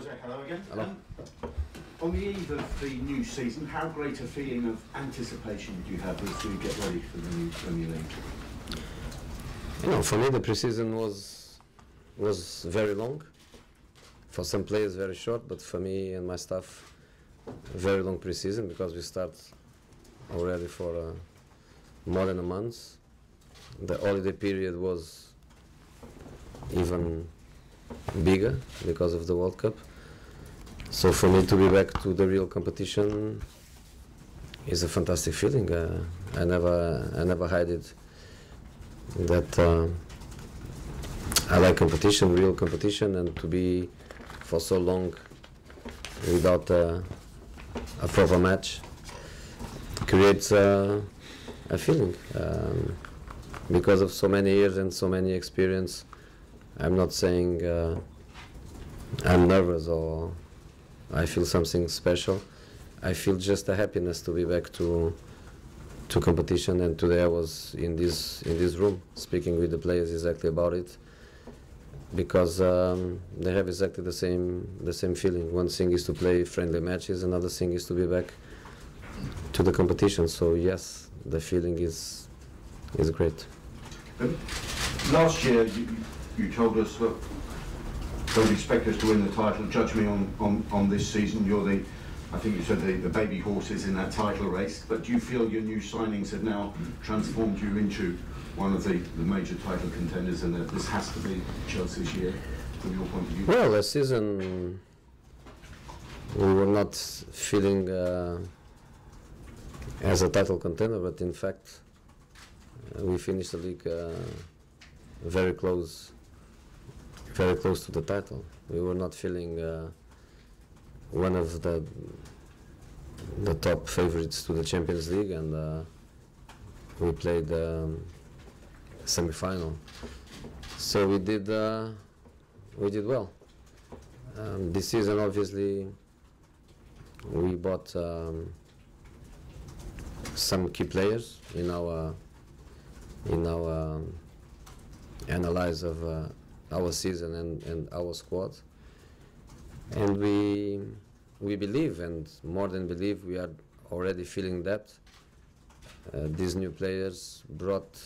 Hello again. Hello. On the eve of the new season, how great a feeling of anticipation do you have as we get ready for the new Premier League? You know, for me the pre-season was very long. For some players very short, but for me and my staff, very long pre-season because we start already for more than a month. The holiday period was even bigger because of the World Cup. So for me to be back to the real competition is a fantastic feeling. I never hide it that I like competition, real competition, and to be for so long without a proper match creates a feeling. Because of so many years and so many experience, I'm not saying I'm nervous or I feel something special. I feel just a happiness to be back to competition, and today I was in this room speaking with the players exactly about it, because they have exactly the same feeling. One thing is to play friendly matches, another thing is to be back to the competition. So yes, the feeling is great. Last year you told us that don't expect us to win the title. Judge me on this season. You're I think you said the baby horses in that title race. But do you feel your new signings have now transformed you into one of the major title contenders, and that this has to be Chelsea's year from your point of view? Well, last season we were not feeling as a title contender, but in fact we finished the league very close to the title. We were not feeling one of the top favorites to the Champions League, and we played semi-final. So we did well. This season, obviously, we bought some key players in our analyze of our season and our squad, and we believe, and more than believe, we are already feeling that these new players brought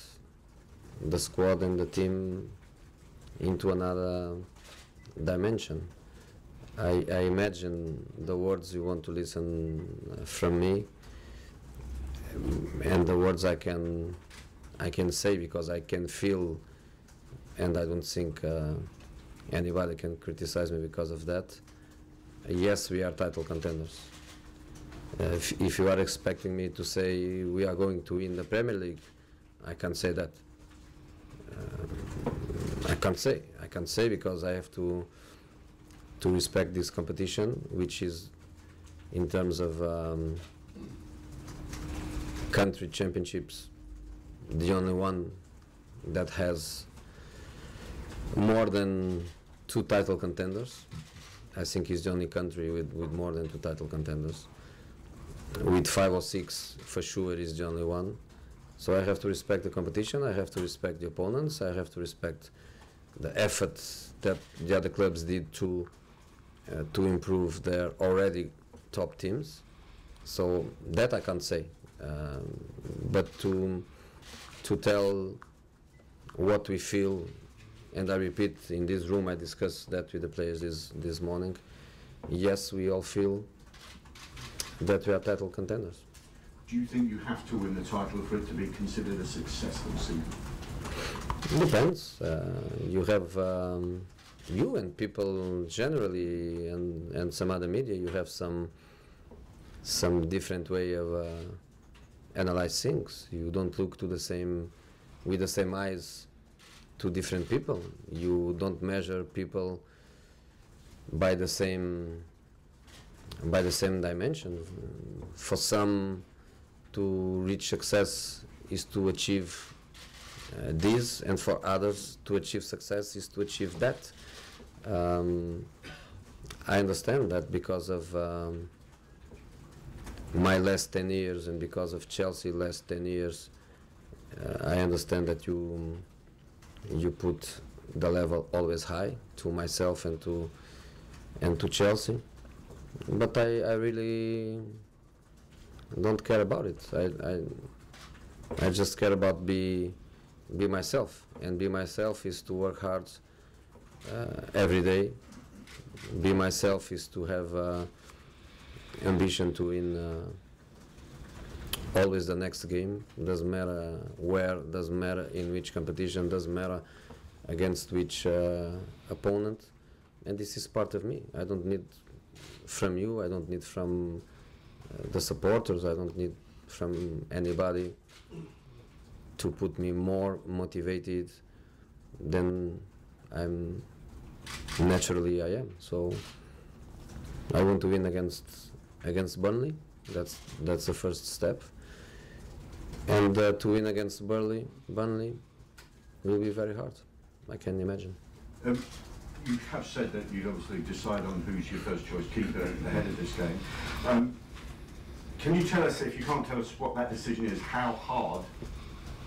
the squad and the team into another dimension. I imagine the words you want to listen from me, and the words I can say, because I can feel, and I don't think anybody can criticize me because of that. Yes, we are title contenders. If you are expecting me to say we are going to win the Premier League, I can't say that. I can't say because I have to respect this competition, which is, in terms of country championships, the only one that has more than 2 title contenders. I think it's the only country with more than 2 title contenders. With 5 or 6, for sure, is the only one. So I have to respect the competition, I have to respect the opponents, I have to respect the effort that the other clubs did to improve their already top teams. So that I can't say. But to tell what we feel, and I repeat, in this room I discussed that with the players this morning. Yes, we all feel that we are title contenders. Do you think you have to win the title for it to be considered a successful season? Depends. You have you and people generally, and some other media, you have some different way of analyze things. You don't look to with the same eyes to different people. You don't measure people by the same dimension. For some, to reach success is to achieve this, and for others, to achieve success is to achieve that. I understand that because of my last 10 years and because of Chelsea last 10 years, I understand that you put the level always high, to myself and to and to Chelsea. But I really don't care about it. I just care about be myself, and be myself is to work hard every day. Be myself is to have ambition to win always the next game. Doesn't matter where, doesn't matter in which competition, doesn't matter against which opponent. And this is part of me. I don't need from you, I don't need from the supporters, I don't need from anybody to put me more motivated than I'm naturally I am. So I want to win against Burnley. That's the first step. And to win against Burnley will be very hard. I can imagine. You have said that you'd obviously decide on who's your first choice keeper ahead of this game. Can you tell us, if you can't tell us what that decision is, how hard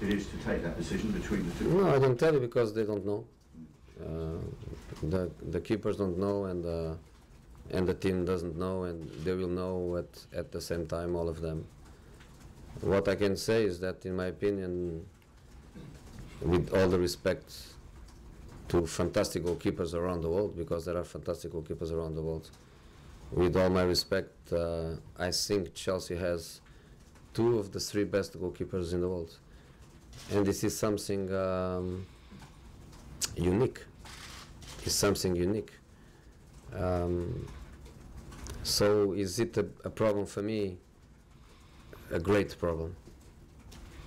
it is to take that decision between the two? No, I don't tell you because they don't know. The keepers don't know, and the team doesn't know, and they will know at the same time, all of them. What I can say is that, in my opinion, with all the respect to fantastic goalkeepers around the world, because there are fantastic goalkeepers around the world, with all my respect, I think Chelsea has two of the three best goalkeepers in the world. And this is something unique. It's something unique. So is it a problem for me? A great problem.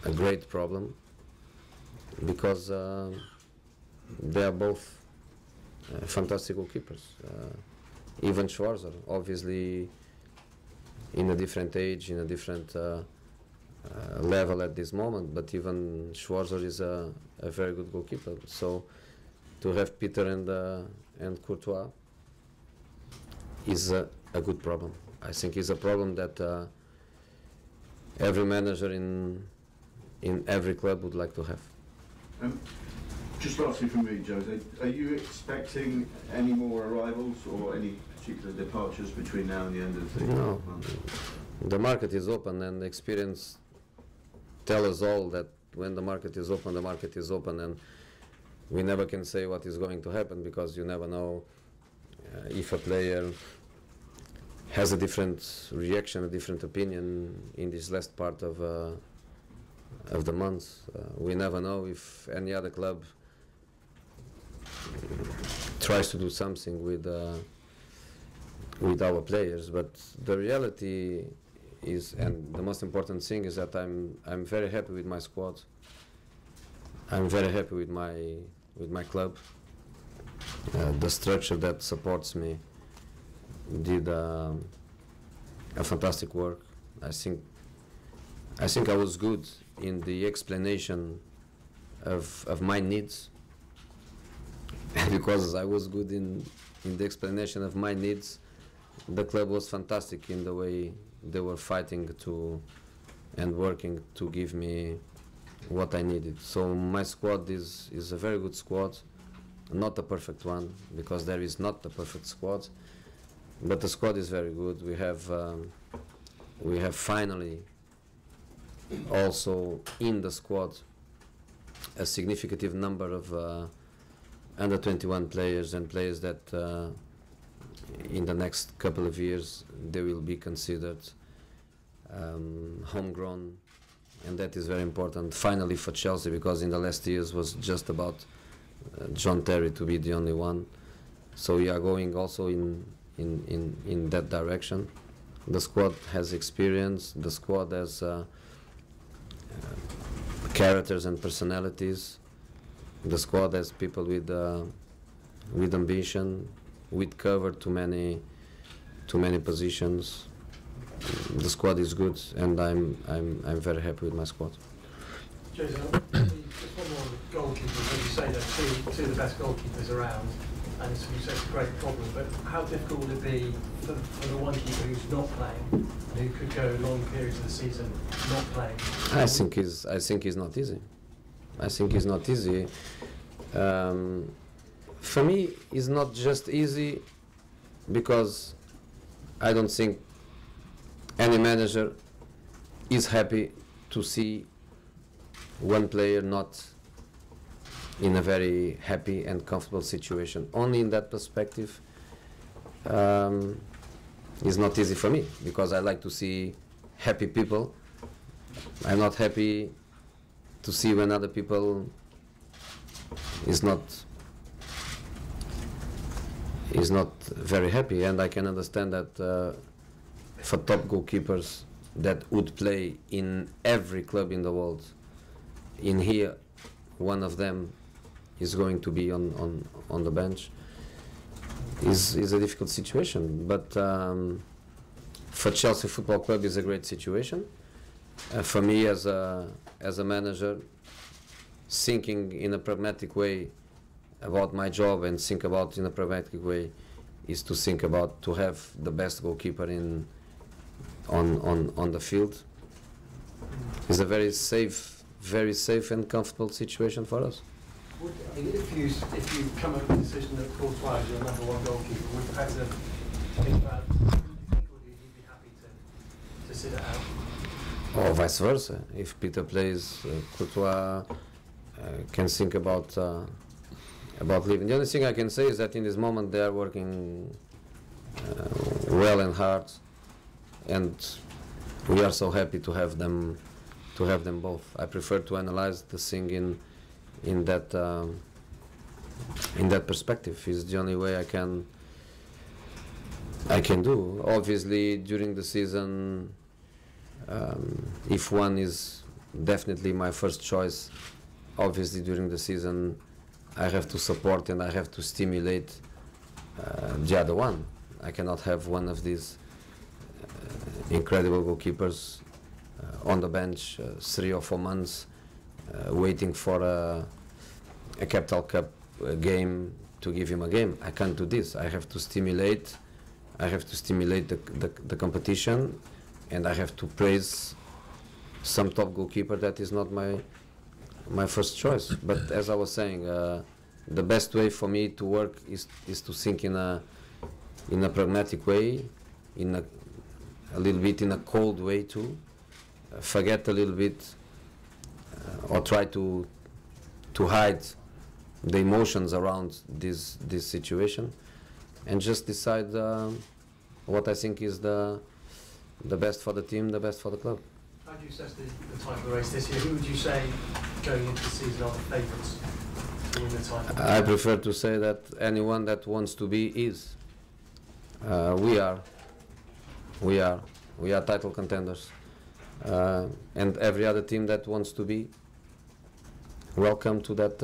A great problem. Because they are both fantastic goalkeepers. Even Schwarzer, obviously in a different age, in a different level at this moment, but even Schwarzer is a very good goalkeeper. So to have Peter and Courtois is a good problem. I think it's a problem that every manager in every club would like to have. Just lastly from me, Jose, are you expecting any more arrivals or any particular departures between now and the end of the No. The market is open, and experience tell us all that when the market is open, and we never can say what is going to happen, because you never know if a player has a different reaction, a different opinion in this last part of the month. We never know if any other club tries to do something with our players, but the reality is, and the most important thing is, that I'm very happy with my squad. I'm very happy with my club. The structure that supports me did a fantastic work. I think I was good in the explanation of my needs, and because I was good in the explanation of my needs, the club was fantastic in the way they were fighting to and working to give me what I needed. So my squad is a very good squad, not a perfect one, because there is not a perfect squad, but the squad is very good. We have finally also in the squad a significant number of under 21 players, and players that in the next couple of years they will be considered homegrown, and that is very important finally for Chelsea, because in the last years was just about John Terry to be the only one. So we are going also in that direction. The squad has experience, the squad has characters and personalities. The squad has people with ambition, with cover to many positions. The squad is good, and I'm very happy with my squad. Jose, just one more on the goalkeepers. As you say, they're two of the best goalkeepers around, and so you say it's a great problem. But how difficult would it be for the one keeper who's not playing, and who could go long periods of the season not playing? I think it's not easy. I think it's not easy. For me, it's not just easy because I don't think any manager is happy to see one player not in a very happy and comfortable situation. Only in that perspective is not easy for me, because I like to see happy people. I'm not happy to see when other people is not very happy, and I can understand that for top goalkeepers that would play in every club in the world, in here one of them is going to be on the bench, is a difficult situation. But for Chelsea Football Club is a great situation. For me as a manager, thinking in a pragmatic way about my job and think about in a pragmatic way is to think about to have the best goalkeeper on the field. It's a very safe and comfortable situation for us. I mean, if you come up with a decision that Courtois is your number one goalkeeper, would you have to think about who you think, or would you be happy to sit it out? Or vice versa. If Peter plays, Courtois can think about leaving. The only thing I can say is that in this moment they are working well and hard, and we are so happy to have them both. I prefer to analyze the thing in that perspective. Is the only way I can do. Obviously, during the season, if one is definitely my first choice, obviously during the season I have to support and I have to stimulate the other one. I cannot have one of these incredible goalkeepers on the bench 3 or 4 months waiting for a Capital Cup game to give him a game. I can't do this. I have to stimulate the competition, and I have to praise some top goalkeeper that is not my first choice. But as I was saying, the best way for me to work is to think in a pragmatic way, in a little bit in a cold way too. Forget a little bit or try to hide the emotions around this situation, and just decide what I think is the best for the team, the best for the club. How do you assess the title race this year? Who would you say going into the season are the favourites to win the title? I prefer to say that anyone that wants to be is. We are title contenders, and every other team that wants to be, welcome to that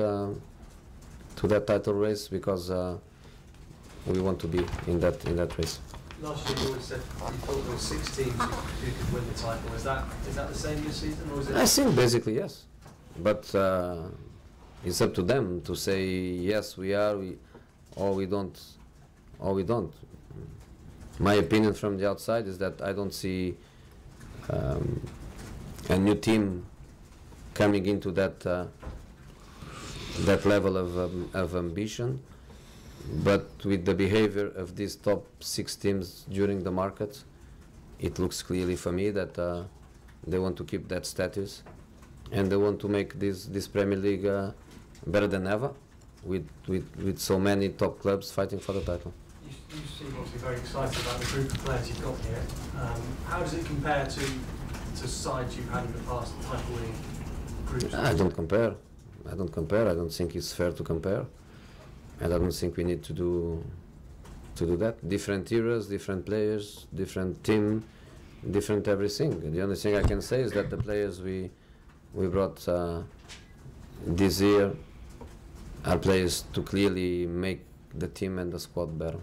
title race, because we want to be in that race. Last year you always said you thought there were 6 teams who could win the title. Is that the same this season, or is it? I think basically yes, but it's up to them to say yes we are, or we don't. My opinion from the outside is that I don't see a new team coming into that level of ambition. But with the behavior of these top 6 teams during the market, it looks clearly for me that they want to keep that status, and they want to make this Premier League better than ever, with so many top clubs fighting for the title. You seem obviously very excited about the group of players you've got here. How does it compare to sides you've had in the past, title-winning groups? I don't compare. I don't think it's fair to compare. And I don't think we need to do that. Different eras, different players, different team, different everything. The only thing I can say is that the players we brought this year are players to clearly make the team and the squad better.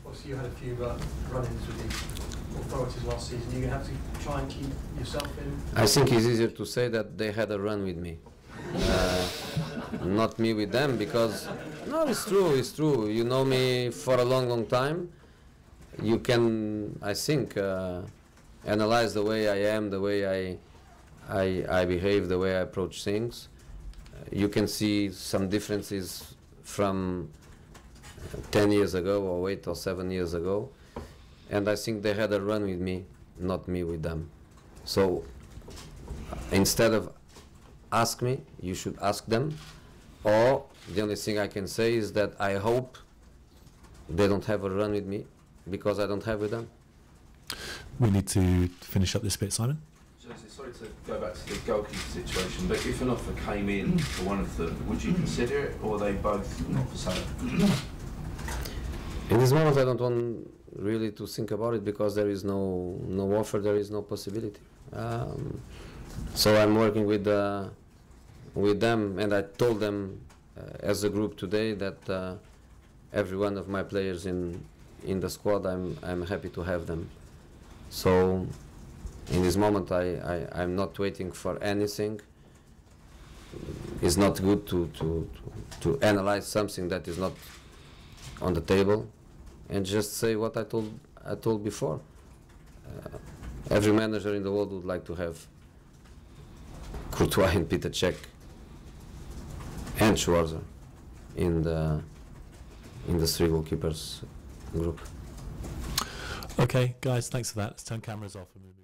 Obviously, you had a few run-ins with the authorities last season. You're going to have to try and keep yourself in. I think it's easier to say that they had a run with me, not me with them, because no, it's true. You know me for a long time. You can, I think, analyze the way I am, the way I behave, the way I approach things. You can see some differences from 10 years ago, or 8 or 7 years ago, and I think they had a run with me, not me with them. So instead of ask me, you should ask them, or the only thing I can say is that I hope they don't have a run with me, because I don't have with them. We need to finish up this bit, Simon. Sorry to go back to the goalkeeper situation, but if an offer came in for one of them, would you consider it, or are they both not for sale? In this moment, I don't want really to think about it, because there is no offer, there is no possibility. So I'm working with them, and I told them as a group today that every one of my players in the squad, I'm happy to have them. So in this moment, I'm not waiting for anything. It's not good to analyze something that is not on the table, and just say what I told before. Every manager in the world would like to have Courtois and Peter Cech and Schwarzer in the 3 goalkeepers group. Okay, guys, thanks for that. Let's turn cameras off and move.